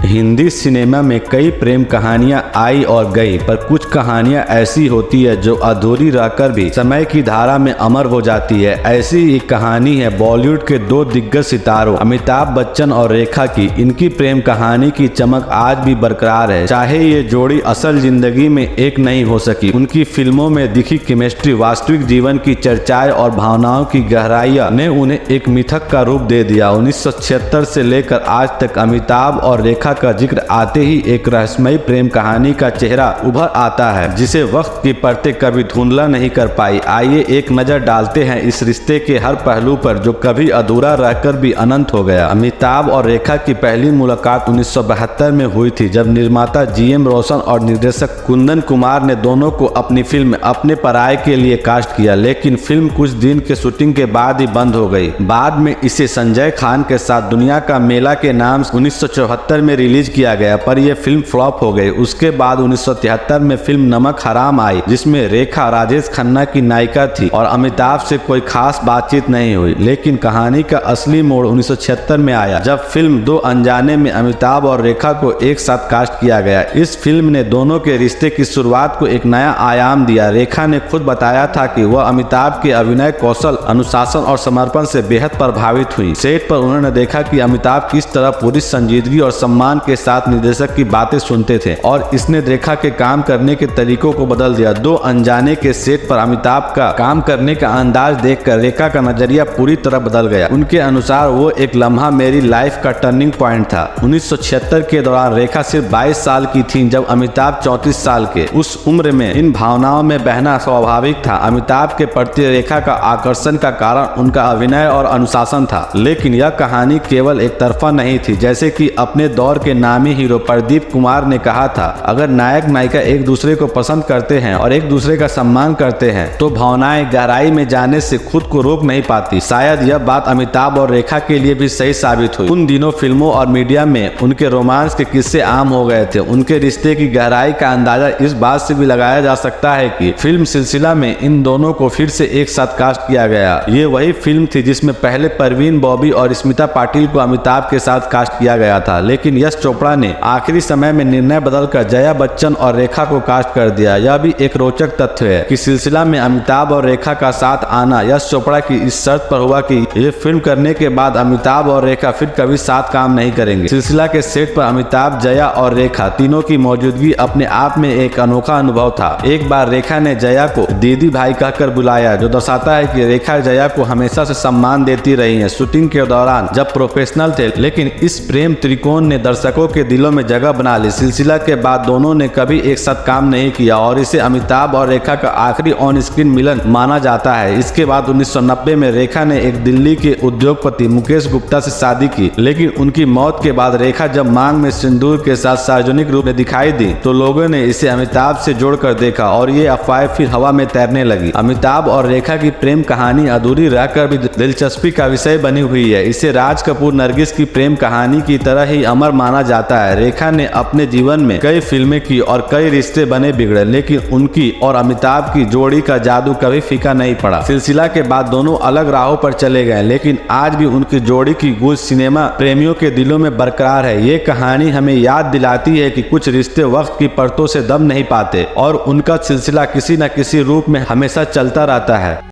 Hindi cinema में कई प्रेम कहानियां आई और गई, पर कुछ कहानियां ऐसी होती है जो अधूरी रहकर भी समय की धारा में अमर हो जाती है। ऐसी एक कहानी है बॉलीवुड के दो दिग्गज सितारों अमिताभ बच्चन और रेखा की। इनकी प्रेम कहानी की चमक आज भी बरकरार है, चाहे ये जोड़ी असल जिंदगी में एक नहीं हो सकी। उनकी फिल्मों में दिखी केमिस्ट्री, वास्तविक जीवन की चर्चाएं और भावनाओं की गहराइयां ने उन्हें एक मिथक का रूप दे दिया। 1976 से लेकर आज तक अमिताभ और रेखा का जिक्र आते ही एक रहस्यमयी प्रेम कहानी का चेहरा उभर आता है, जिसे वक्त की परतें कभी धुंधला नहीं कर पाई। आइए एक नजर डालते हैं इस रिश्ते के हर पहलू पर, जो कभी अधूरा रहकर भी अनंत हो गया। अमिताभ और रेखा की पहली मुलाकात 1972 में हुई थी, जब निर्माता जीएम रोशन और निर्देशक कुंदन कुमार ने दोनों को अपनी फिल्म अपने पराये के लिए कास्ट किया, लेकिन फिल्म कुछ दिन के शूटिंग के बाद ही बंद हो गई। बाद में इसे संजय खान के साथ दुनिया का मेला के नाम 1974 में रिलीज किया गया, पर यह फिल्म फ्लॉप हो गई। उसके बाद 1973 में फिल्म नमक हराम आई, जिसमें रेखा राजेश खन्ना की नायिका थी और अमिताभ से कोई खास बातचीत नहीं हुई। लेकिन कहानी का असली मोड़ 1976 में आया, जब फिल्म दो अनजाने में अमिताभ और रेखा को एक साथ कास्ट किया गया। इस फिल्म ने दोनों के रिश्ते की शुरुआत को एक नया आयाम दिया। रेखा ने खुद बताया था कि वह अमिताभ के अभिनय कौशल, अनुशासन और समर्पण से बेहद प्रभावित हुई। सेट पर उन्होंने देखा कि अमिताभ किस तरह पूरी संजीदगी और सम्मान के साथ निर्देशक की बातें सुनते थे, और इसने रेखा के काम करने के तरीकों को बदल दिया। दो अनजाने के सेट पर अमिताभ का काम करने का अंदाज देखकर रेखा का नजरिया पूरी तरह बदल गया। उनके अनुसार वो एक लम्हा मेरी लाइफ का टर्निंग पॉइंट था। 1976 के दौरान रेखा सिर्फ 22 साल की थी, जब अमिताभ 34 साल के। उस उम्र में इन भावनाओं में बहना स्वाभाविक था। अमिताभ के प्रति रेखा का आकर्षण का कारण उनका अभिनय और अनुशासन था, लेकिन यह कहानी केवल एक तरफा नहीं थी। जैसे कि अपने दौर के नामी हीरो प्रदीप कुमार ने कहा था, अगर नायक नायिका एक दूसरे को पसंद करते हैं और एक दूसरे का सम्मान करते हैं, तो भावनाएं गहराई में जाने से खुद को रोक नहीं पाती। शायद यह बात अमिताभ और रेखा के लिए भी सही साबित हुई। उन दिनों फिल्मों और मीडिया में उनके रोमांस के किस्से आम हो गए थे। उनके रिश्ते की गहराई का अंदाजा इस बात से भी लगाया जा सकता है कि फिल्म सिलसिला में इन दोनों को फिर से एक साथ कास्ट किया गया। ये वही फिल्म थी जिसमें पहले परवीन, बॉबी और स्मिता पाटिल को अमिताभ के साथ कास्ट किया गया था, लेकिन यश चोपड़ा ने आखिरी समय में निर्णय बदलकर जया बच्चन और रेखा को कास्ट कर दिया। यह भी एक रोचक तथ्य है कि सिलसिला में अमिताभ और रेखा का साथ आना यश चोपड़ा की इस शर्त पर हुआ कि ये फिल्म करने के बाद अमिताभ और रेखा फिर कभी साथ काम नहीं करेंगे। सिलसिला के सेट पर अमिताभ, जया और रेखा तीनों की मौजूदगी अपने आप में एक अनोखा अनुभव था। एक बार रेखा ने जया को दीदी भाई कहकर बुलाया, जो दर्शाता है कि रेखा जया को हमेशा से सम्मान देती रही है। शूटिंग के दौरान जब प्रोफेशनल थे, लेकिन इस प्रेम त्रिकोण ने दर्शकों के दिलों में जगह बना ली। सिलसिला के बाद दोनों ने कभी एक साथ काम नहीं किया और इसे अमिताभ और रेखा का आखिरी ऑन स्क्रीन मिलन माना जाता है। इसके बाद 1990 में रेखा ने एक दिल्ली के उद्योगपति मुकेश गुप्ता से शादी की, लेकिन उनकी मौत के बाद रेखा जब मांग में सिंदूर के साथ सार्वजनिक रूप में दिखाई दी, तो लोगों ने इसे अमिताभ से जोड़कर देखा और ये अफवाहें फिर हवा में तैरने लगी। अमिताभ और रेखा की प्रेम कहानी अधूरी रहकर भी दिलचस्पी का विषय बनी हुई है। इसे राज कपूर नरगिस की प्रेम कहानी की तरह ही अमर माना जाता है। रेखा ने अपने जीवन में कई फिल्में की और कई रिश्ते बने बिगड़े, लेकिन उनकी और अमिताभ की जोड़ी का जादू कभी फीका नहीं पड़ा। सिलसिला के बाद दोनों अलग राहों पर चले गए, लेकिन आज भी उनकी जोड़ी की गूंज सिनेमा प्रेमियों के दिलों में बरकरार है। ये कहानी हमें याद दिलाती है कि कुछ रिश्ते वक्त की परतों से दम नहीं पाते और उनका सिलसिला किसी न किसी रूप में हमेशा चलता रहता है।